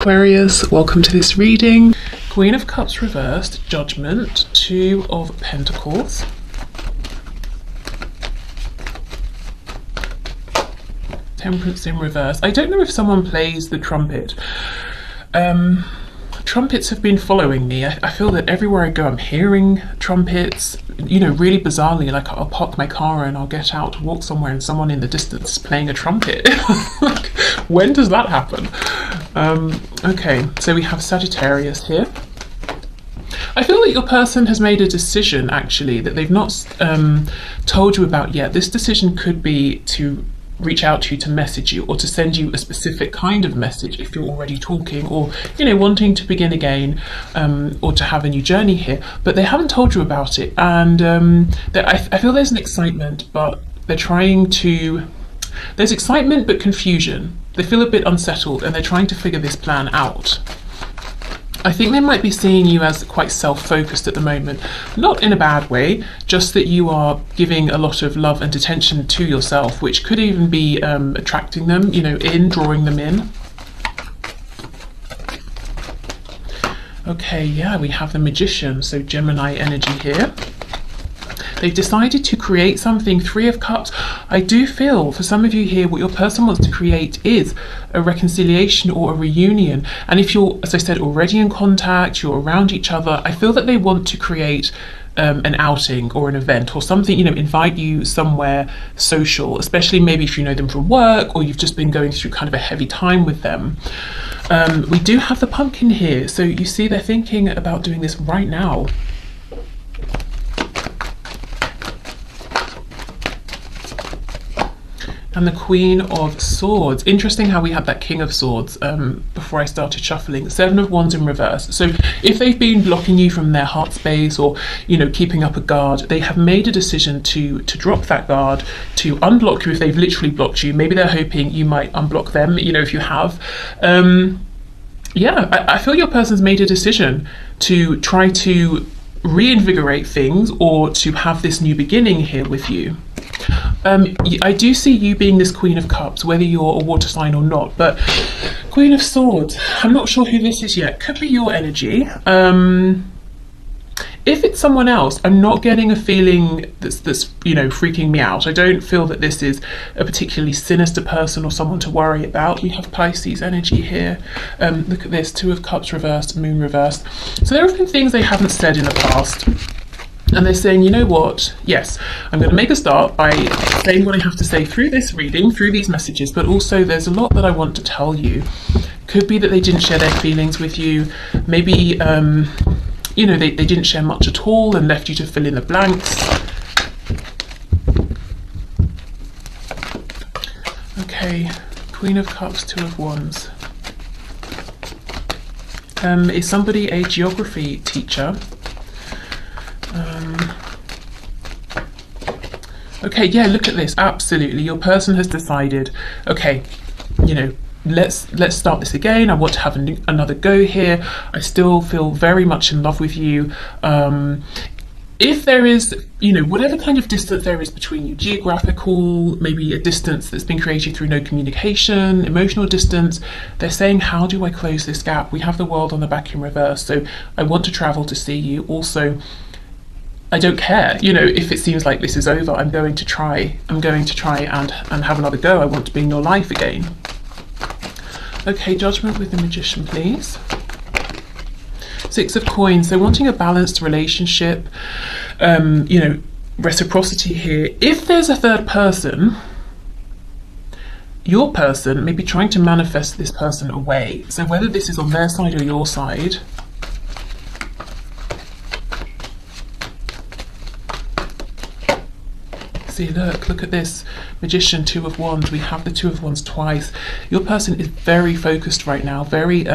Aquarius, welcome to this reading. Queen of Cups reversed, Judgment, Two of Pentacles, Temperance in reverse. I don't know if someone plays the trumpet. Trumpets have been following me. I feel that everywhere I go I'm hearing trumpets, you know, really bizarrely. Like I'll park my car and I'll get out to walk somewhere and someone in the distance is playing a trumpet. Like, when does that happen? Okay, so we have Sagittarius here. I feel that your person has made a decision actually that they've not told you about yet. This decision could be to reach out to you, to message you, or to send you a specific kind of message if you're already talking, or you know, wanting to begin again, or to have a new journey here, but they haven't told you about it. And I feel there's an excitement, but they're trying to, there's excitement but confusion. They feel a bit unsettled and they're trying to figure this plan out. I think they might be seeing you as quite self-focused at the moment, not in a bad way, just that you are giving a lot of love and attention to yourself, which could even be attracting them, you know, drawing them in. Okay, yeah, we have the Magician, so Gemini energy here. They've decided to create something. Three of Cups. I do feel for some of you here what your person wants to create is a reconciliation or a reunion. And if you're, as I said, already in contact, you're around each other, I feel that they want to create an outing or an event or something, you know, invite you somewhere social, especially maybe if you know them from work or you've just been going through kind of a heavy time with them. We do have the Pumpkin here. So you see they're thinking about doing this right now. And the Queen of Swords. Interesting how we had that King of Swords before I started shuffling. Seven of Wands in reverse. So if they've been blocking you from their heart space or, you know, keeping up a guard, they have made a decision to drop that guard, to unblock you if they've literally blocked you. Maybe they're hoping you might unblock them, you know, if you have. Yeah, I feel your person's made a decision to try to reinvigorate things or to have this new beginning here with you. I do see you being this Queen of Cups, whether you're a water sign or not, but Queen of Swords, I'm not sure who this is yet. Could be your energy. If it's someone else, I'm not getting a feeling that's you know, freaking me out. I don't feel that this is a particularly sinister person or someone to worry about. We have Pisces energy here. Look at this, Two of Cups reversed, Moon reversed. So there have been things they haven't said in the past. And they're saying, you know what, yes, I'm going to make a start by saying what I have to say through this reading, through these messages, but also there's a lot that I want to tell you. Could be that they didn't share their feelings with you. Maybe, you know, they didn't share much at all and left you to fill in the blanks. Okay, Queen of Cups, Two of Wands. Is somebody a geography teacher? Okay, yeah, look at this. Absolutely, your person has decided, okay, you know, let's start this again. I want to have another go here. I still feel very much in love with you. If there is, you know, whatever kind of distance there is between you, geographical, maybe a distance that's been created through no communication, emotional distance, they're saying, how do I close this gap? We have the World on the back in reverse, so I want to travel to see you. Also, I don't care, you know, if it seems like this is over, I'm going to try and have another go. I want to be in your life again. Okay, Judgment with the Magician, please. Six of Coins, so wanting a balanced relationship, you know, reciprocity here. If there's a third person, your person may be trying to manifest this person away. So whether this is on their side or your side, see, look at this Magician, Two of Wands. We have the Two of Wands twice. Your person is very focused right now, very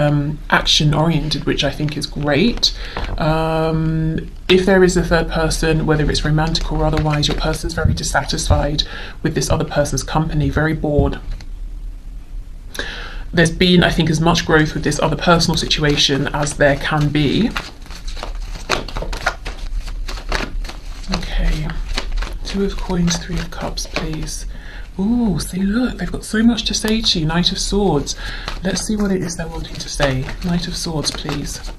action oriented, which I think is great. If there is a third person, whether it's romantic or otherwise, your person's very dissatisfied with this other person's company, very bored. There's been, I think, as much growth with this other personal situation as there can be. Okay. Two of Coins, Three of Cups, please. Oh, see, look, they've got so much to say to you. Knight of Swords. Let's see what it is they're wanting to say. Knight of Swords, please.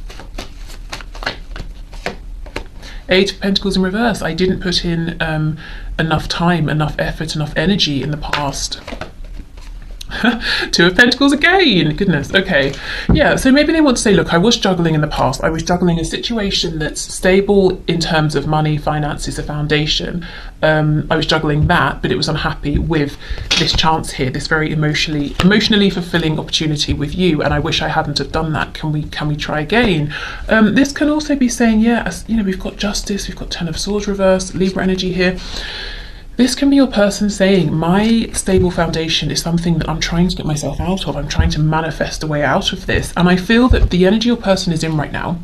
Eight of Pentacles in reverse. I didn't put in enough time, enough effort, enough energy in the past. Two of Pentacles again. Goodness. Okay. Yeah, so maybe they want to say, look, I was juggling in the past. I was juggling a situation that's stable in terms of money, finances, a foundation. I was juggling that, but it was unhappy with this chance here, this very emotionally fulfilling opportunity with you, and I wish I hadn't have done that. Can we try again? This can also be saying, yeah, you know, we've got Justice, we've got Ten of Swords reverse, Libra energy here. This can be your person saying, my stable foundation is something that I'm trying to get myself out of. I'm trying to manifest a way out of this. And I feel that the energy your person is in right now,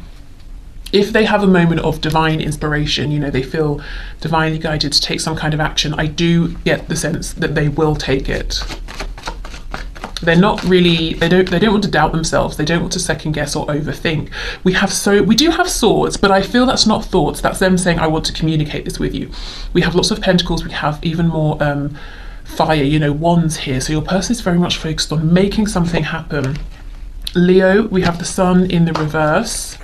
if they have a moment of divine inspiration, you know, they feel divinely guided to take some kind of action, I do get the sense that they will take it. They're not really, they don't want to doubt themselves. They don't want to second guess or overthink. We do have Swords, but I feel that's not thoughts. That's them saying, I want to communicate this with you. We have lots of Pentacles. We have even more fire, you know, Wands here. So your person is very much focused on making something happen. Leo, we have the Sun in the reverse.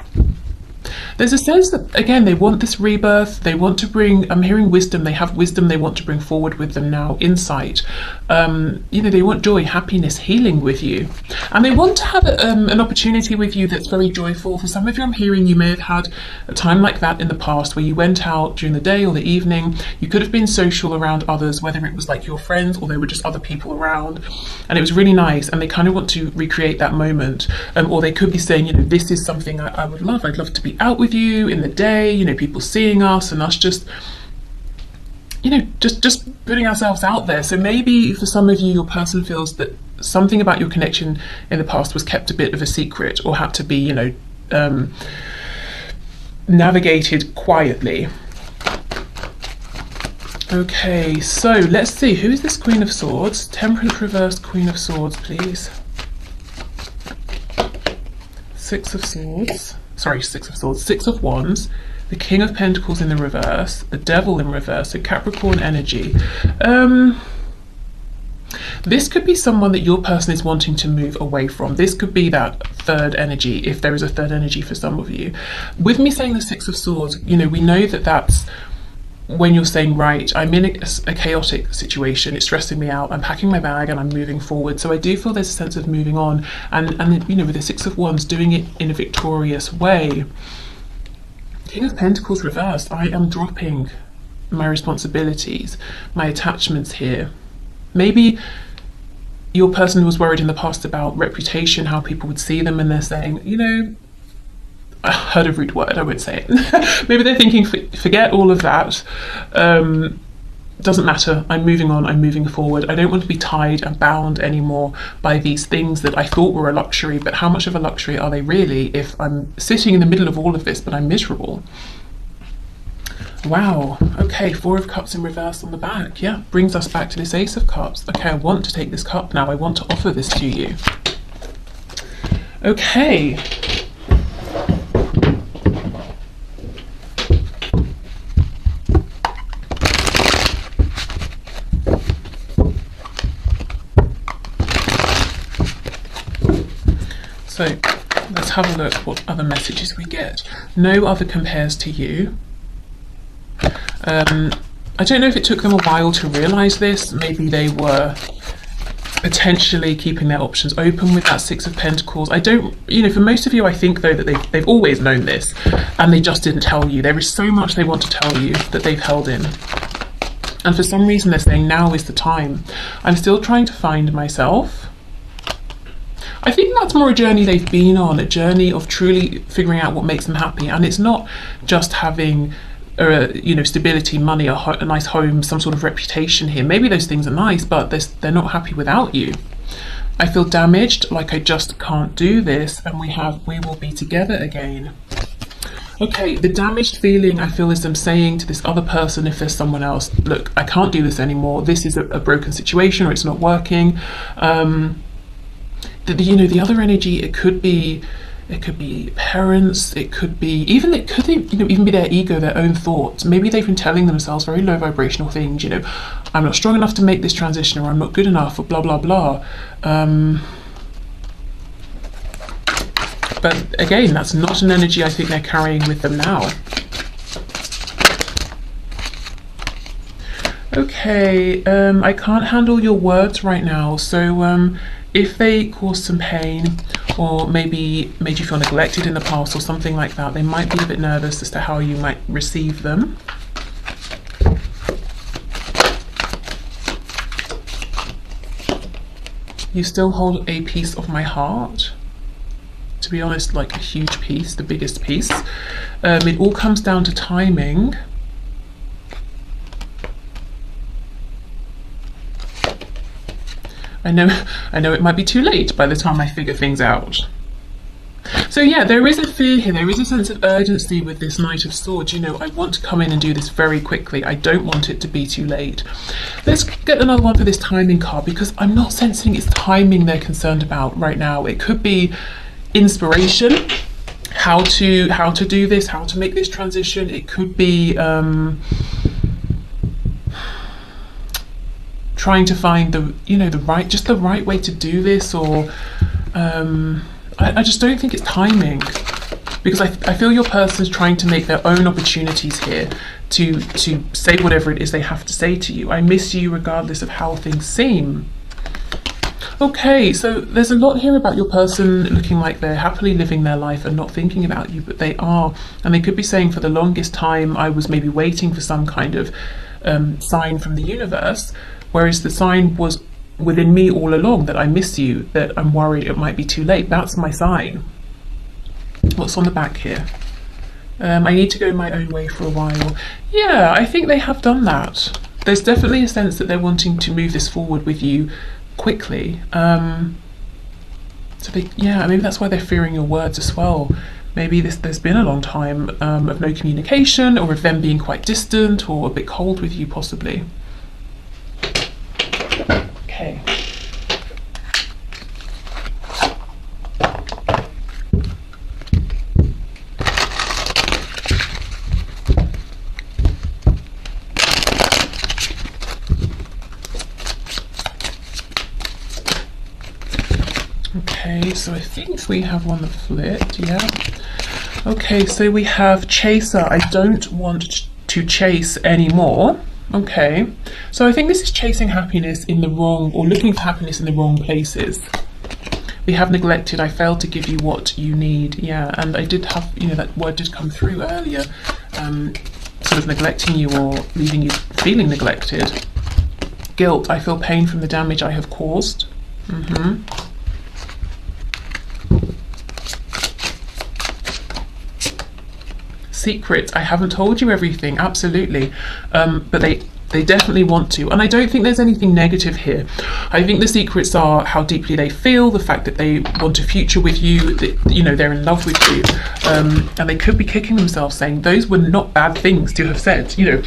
There's a sense that, again, they want this rebirth. They want to bring, I'm hearing wisdom. They have wisdom they want to bring forward with them now, insight. You know, they want joy, happiness, healing with you. And they want to have an opportunity with you that's very joyful. For some of you, I'm hearing you may have had a time like that in the past where you went out during the day or the evening. You could have been social around others, whether it was like your friends or they were just other people around. And it was really nice. And they kind of want to recreate that moment. Or they could be saying, you know, this is something I would love. I'd love to be out with you in the day, you know, people seeing us and us just, you know, just putting ourselves out there. So maybe for some of you, your person feels that something about your connection in the past was kept a bit of a secret or had to be, you know, navigated quietly. Okay, so let's see, who is this Queen of Swords? Temperance reverse, Queen of Swords, please. Six of Swords. Sorry, Six of Swords, Six of Wands, the King of Pentacles in the reverse, the Devil in reverse, so Capricorn energy. This could be someone that your person is wanting to move away from. This could be that third energy, if there is a third energy for some of you. With me saying the Six of Swords, you know, we know that that's when you're saying, right, I'm in a chaotic situation, it's stressing me out, I'm packing my bag and I'm moving forward. So I do feel there's a sense of moving on and you know, with the Six of Wands, doing it in a victorious way. King of Pentacles reversed, I am dropping my responsibilities, my attachments here. Maybe your person was worried in the past about reputation, how people would see them, and they're saying, you know, I heard a rude word, I won't say it. Maybe they're thinking, forget all of that. Doesn't matter, I'm moving on, I'm moving forward. I don't want to be tied and bound anymore by these things that I thought were a luxury, but how much of a luxury are they really if I'm sitting in the middle of all of this, but I'm miserable? Wow, okay, Four of Cups in reverse on the back. Yeah, brings us back to this Ace of Cups. Okay, I want to take this cup now. I want to offer this to you. Okay. So let's have a look what other messages we get. No other compares to you. I don't know if it took them a while to realise this. Maybe they were potentially keeping their options open with that Six of Pentacles. I don't, you know, for most of you, I think though that they've always known this and they just didn't tell you. There is so much they want to tell you that they've held in. And for some reason they're saying now is the time. I'm still trying to find myself. I think that's more a journey they've been on, a journey of truly figuring out what makes them happy. And it's not just having, you know, stability, money, a nice home, some sort of reputation here. Maybe those things are nice, but they're not happy without you. I feel damaged, like I just can't do this. And we will be together again. Okay, the damaged feeling I feel is them saying to this other person, if there's someone else, look, I can't do this anymore. This is a broken situation or it's not working. You know, the other energy, it could be it could be parents, it could be even, it could, you know, even be their ego, their own thoughts. Maybe they've been telling themselves very low vibrational things, you know, I'm not strong enough to make this transition, or I'm not good enough, or blah blah blah. But again, that's not an energy I think they're carrying with them now. Okay, I can't handle your words right now, so if they cause some pain, or maybe made you feel neglected in the past or something like that, they might be a bit nervous as to how you might receive them. You still hold a piece of my heart. To be honest, like a huge piece, the biggest piece. It all comes down to timing. I know it might be too late by the time I figure things out. So yeah, there is a fear here, there is a sense of urgency with this Knight of Swords. You know, I want to come in and do this very quickly. I don't want it to be too late. Let's get another one for this timing card, because I'm not sensing it's timing they're concerned about right now. It could be inspiration, how to do this, how to make this transition. It could be trying to find the, you know, the right way to do this, or I just don't think it's timing, because I feel your person's trying to make their own opportunities here to say whatever it is they have to say to you. I miss you regardless of how things seem. Okay, so there's a lot here about your person looking like they're happily living their life and not thinking about you, but they are. And they could be saying, for the longest time I was maybe waiting for some kind of sign from the universe, whereas the sign was within me all along, that I miss you, that I'm worried it might be too late. That's my sign. What's on the back here? I need to go my own way for a while. Yeah, I think they have done that. There's definitely a sense that they're wanting to move this forward with you quickly. So they, yeah, maybe that's why they're fearing your words as well. Maybe there's been a long time of no communication, or of them being quite distant or a bit cold with you possibly. Okay. Okay, so I think we have one that flipped, yeah. Okay, so we have Chaser. I don't want to chase anymore. Okay, so I think this is chasing happiness in the wrong, or looking for happiness in the wrong places. We have Neglected. I failed to give you what you need. Yeah, and I did have, you know, that word did come through earlier, sort of neglecting you or leaving you feeling neglected. Guilt. I feel pain from the damage I have caused. Secrets. I haven't told you everything, absolutely, but they definitely want to, and I don't think there's anything negative here. I think the secrets are how deeply they feel, the fact that they want a future with you, that, you know, they're in love with you, and they could be kicking themselves saying those were not bad things to have said, you know,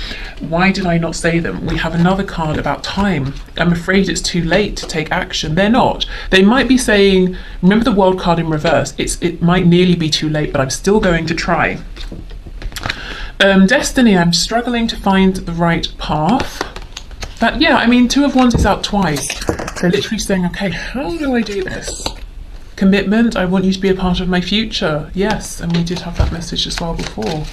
why did I not say them? We have another card about time. I'm afraid it's too late to take action. They're not. They might be saying, remember the World card in reverse, it might nearly be too late, but I'm still going to try. Destiny, I'm struggling to find the right path. But yeah, I mean, Two of Wands is out twice. They're literally saying, okay, how do I do this? Commitment, I want you to be a part of my future. Yes, and we did have that message as well before.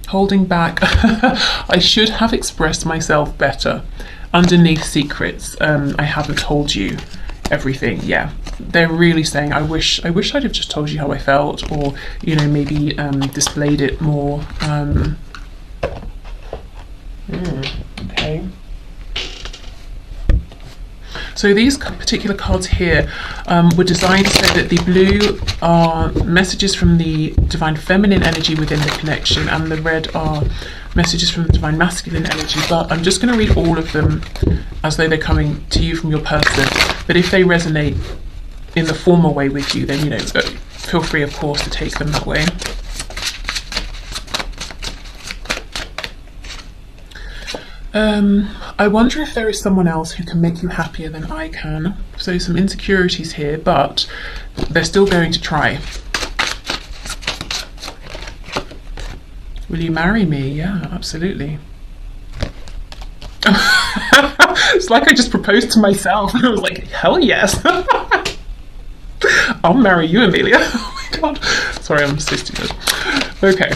Holding back. I should have expressed myself better. Underneath secrets, I haven't told you everything. Yeah, they're really saying, I wish I'd have just told you how I felt, or, you know, maybe displayed it more. Okay. So these particular cards here were designed so that the blue are messages from the divine feminine energy within the connection, and the red are messages from the divine masculine energy. But I'm just going to read all of them as though they're coming to you from your person. But if they resonate in the former way with you, then, you know, feel free, of course, to take them that way. I wonder if there is someone else who can make you happier than I can. So some insecurities here, but they're still going to try. Will you marry me? Yeah, absolutely. It's like I just proposed to myself and I was like, hell yes. I'll marry you, Amelia. Oh my god. Sorry, I'm so stupid. Okay.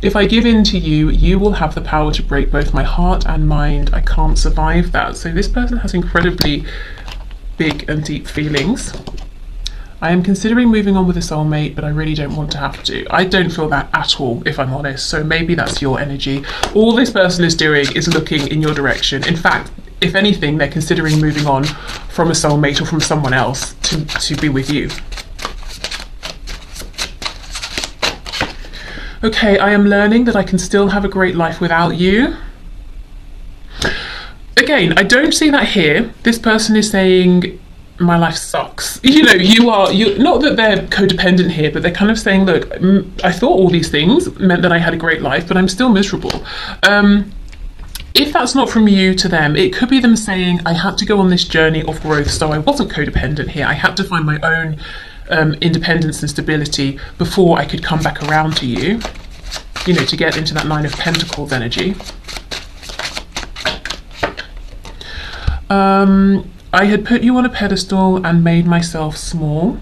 If I give in to you, you will have the power to break both my heart and mind. I can't survive that. So this person has incredibly big and deep feelings. I am considering moving on with a soulmate, but I really don't want to have to. I don't feel that at all, if I'm honest. So maybe that's your energy. All this person is doing is looking in your direction. In fact, if anything, they're considering moving on from a soulmate or from someone else to be with you. Okay, I am learning that I can still have a great life without you. Again, I don't see that here. This person is saying, my life sucks. You know, you not that they're codependent here, but they're kind of saying, look, I thought all these things meant that I had a great life, but I'm still miserable. If that's not from you to them, it could be them saying, I had to go on this journey of growth, so I wasn't codependent here. I had to find my own independence and stability before I could come back around to you, you know, to get into that Nine of Pentacles energy. I had put you on a pedestal and made myself small.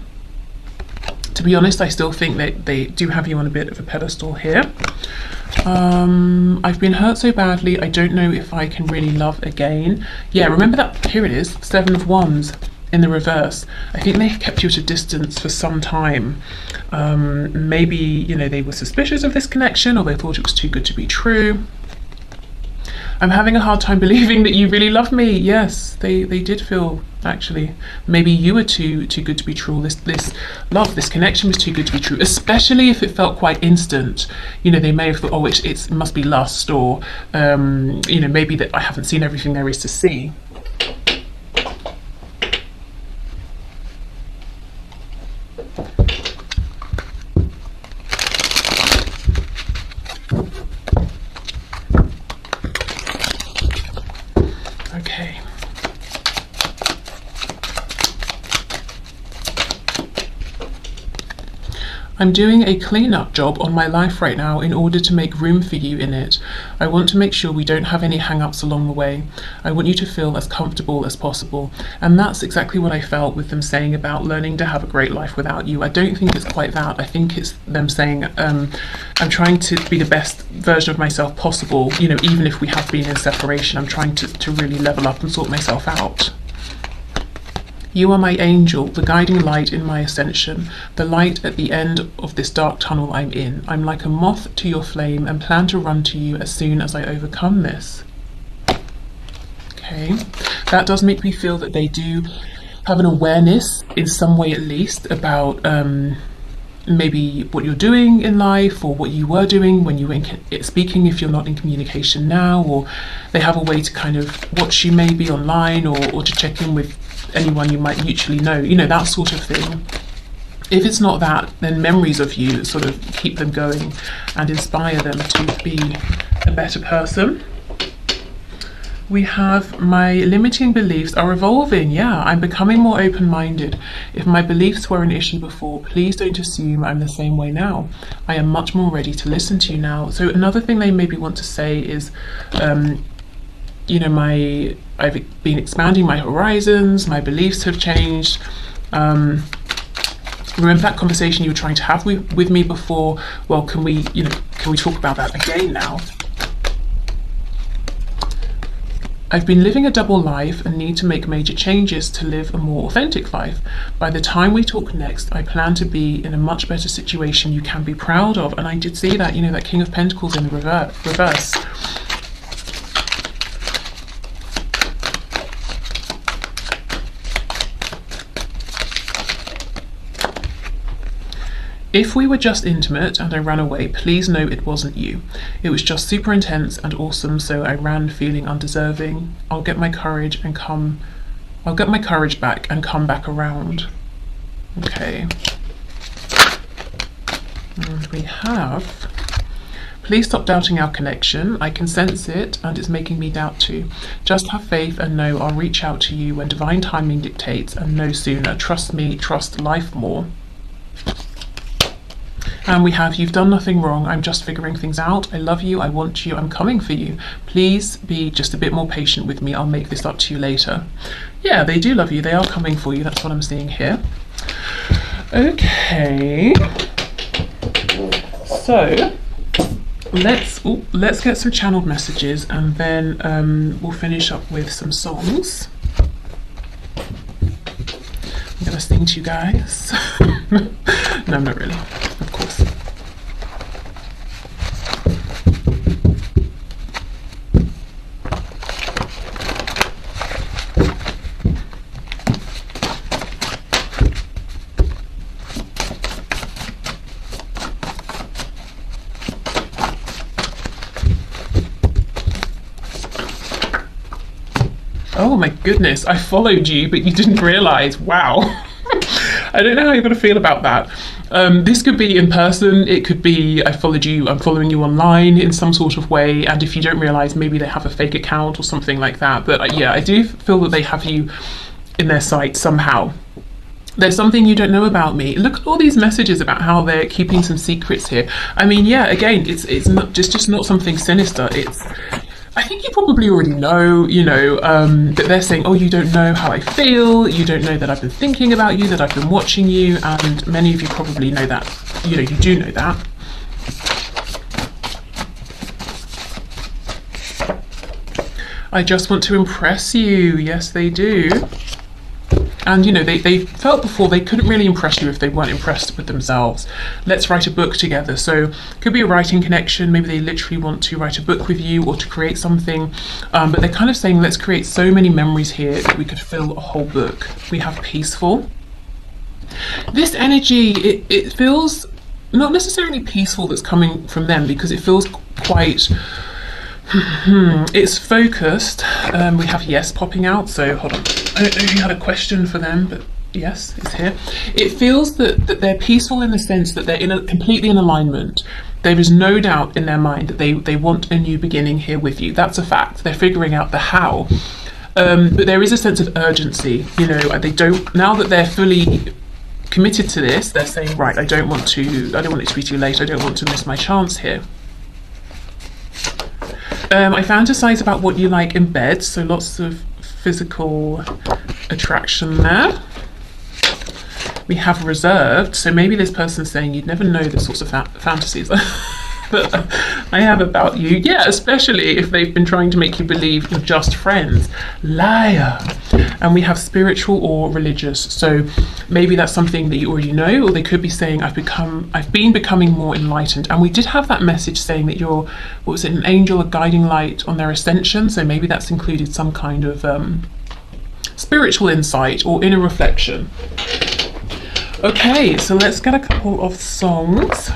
To be honest, I still think that they do have you on a bit of a pedestal here. I've been hurt so badly, I don't know if I can really love again. Yeah, remember that, here it is, Seven of Wands in the reverse. I think they kept you at a distance for some time. Maybe, you know, they were suspicious of this connection, or they thought it was too good to be true. I'm having a hard time believing that you really love me. Yes, they did feel, actually, maybe you were too good to be true. This love, this connection was too good to be true, especially if it felt quite instant. You know, they may have thought, oh, it must be lust, or, you know, maybe that I haven't seen everything there is to see. Okay. I'm doing a clean-up job on my life right now in order to make room for you in it. I want to make sure we don't have any hang-ups along the way. I want you to feel as comfortable as possible. And that's exactly what I felt with them saying about learning to have a great life without you. I don't think it's quite that. I think it's them saying, I'm trying to be the best version of myself possible, you know, even if we have been in separation. I'm trying to really level up and sort myself out. You are my angel, the guiding light in my ascension, the light at the end of this dark tunnel I'm in. I'm like a moth to your flame and plan to run to you as soon as I overcome this. Okay, that does make me feel that they do have an awareness, in some way at least, about maybe what you're doing in life, or what you were doing when you were speaking if you're not in communication now, or they have a way to kind of watch you maybe online, or to check in with anyone you might mutually know, you know, that sort of thing. If it's not that, then memories of you sort of keep them going and inspire them to be a better person. We have my limiting beliefs are evolving. Yeah, I'm becoming more open-minded. If my beliefs were an issue before, please don't assume I'm the same way now. I am much more ready to listen to you now. So another thing they maybe want to say is, you know, I've been expanding my horizons, my beliefs have changed. Remember that conversation you were trying to have with me before? Well, can we talk about that again now? I've been living a double life and need to make major changes to live a more authentic life. By the time we talk next, I plan to be in a much better situation you can be proud of. And I did see that, you know, that King of Pentacles in the reverse. If we were just intimate and I ran away, please know it wasn't you. It was just super intense and awesome, so I ran feeling undeserving. I'll get my courage back and come back around. Okay. And we have, please stop doubting our connection. I can sense it and it's making me doubt too. Just have faith and know I'll reach out to you when divine timing dictates, and no sooner. Trust me, trust life more. And we have, you've done nothing wrong. I'm just figuring things out. I love you. I want you. I'm coming for you. Please be just a bit more patient with me. I'll make this up to you later. Yeah, they do love you. They are coming for you. That's what I'm seeing here. Okay. So let's get some channeled messages, and then we'll finish up with some songs. I'm gonna sing to you guys. No, I'm not really, of course. Oh my goodness, I followed you, but you didn't realize. Wow. I don't know how you're going to feel about that. This could be in person, it could be I followed you, I'm following you online in some sort of way, and if you don't realize, maybe they have a fake account or something like that. But yeah, I do feel that they have you in their sight somehow. There's something you don't know about me. Look at all these messages about how they're keeping some secrets here. I mean, yeah, again, it's not just not something sinister. It's, I think you probably already know, that they're saying, oh, you don't know how I feel, you don't know that I've been thinking about you, that I've been watching you, and many of you probably know that, you do know that. I just want to impress you. Yes, they do. And they felt before they couldn't really impress you if they weren't impressed with themselves. Let's write a book together. So could be a writing connection. Maybe they literally want to write a book with you or to create something. But they're kind of saying, let's create so many memories here that we could fill a whole book. We have peaceful. This energy, it feels not necessarily peaceful that's coming from them, because it feels quite... it's focused. We have yes popping out, so hold on. I don't know if you had a question for them, but yes, it's here. It feels that they're peaceful in the sense that they're completely in alignment. There is no doubt in their mind that they want a new beginning here with you. That's a fact. They're figuring out the how. But there is a sense of urgency. They don't, now that they're fully committed to this, they're saying, right, I don't want it to be too late. I don't want to miss my chance here. I fantasize about what you like in bed, so lots of physical attraction there. We have reserved, so maybe this person's saying you'd never know the sorts of fantasies that I have about you. Yeah, especially if they've been trying to make you believe you're just friends. Liar. And we have spiritual or religious, so maybe that's something that you already know, or they could be saying I've been becoming more enlightened. And we did have that message saying that you're, what was it, an angel, a guiding light on their ascension, so maybe that's included some kind of spiritual insight or inner reflection. Okay, so let's get a couple of songs.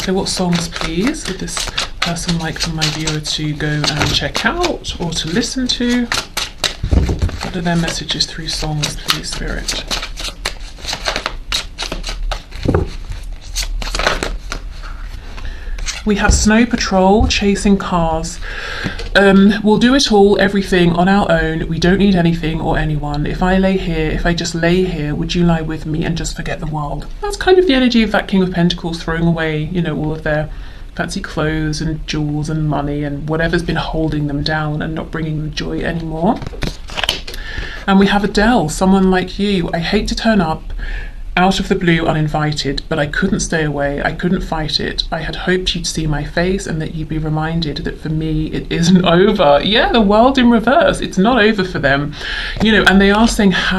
So what songs, please, would this person like for my viewer to go and check out or to listen to? What are their messages through songs, please, Spirit? We have Snow Patrol, Chasing Cars. We'll do it all, everything on our own. We don't need anything or anyone. If I just lay here, would you lie with me and just forget the world? That's kind of the energy of that King of Pentacles, throwing away, all of their fancy clothes and jewels and money and whatever's been holding them down and not bringing them joy anymore. And we have Adele, someone like you. I hate to turn up out of the blue uninvited, but I couldn't stay away. I couldn't fight it. I had hoped you'd see my face and that you'd be reminded that for me it isn't over. Yeah, the world in reverse. It's not over for them. And they are saying how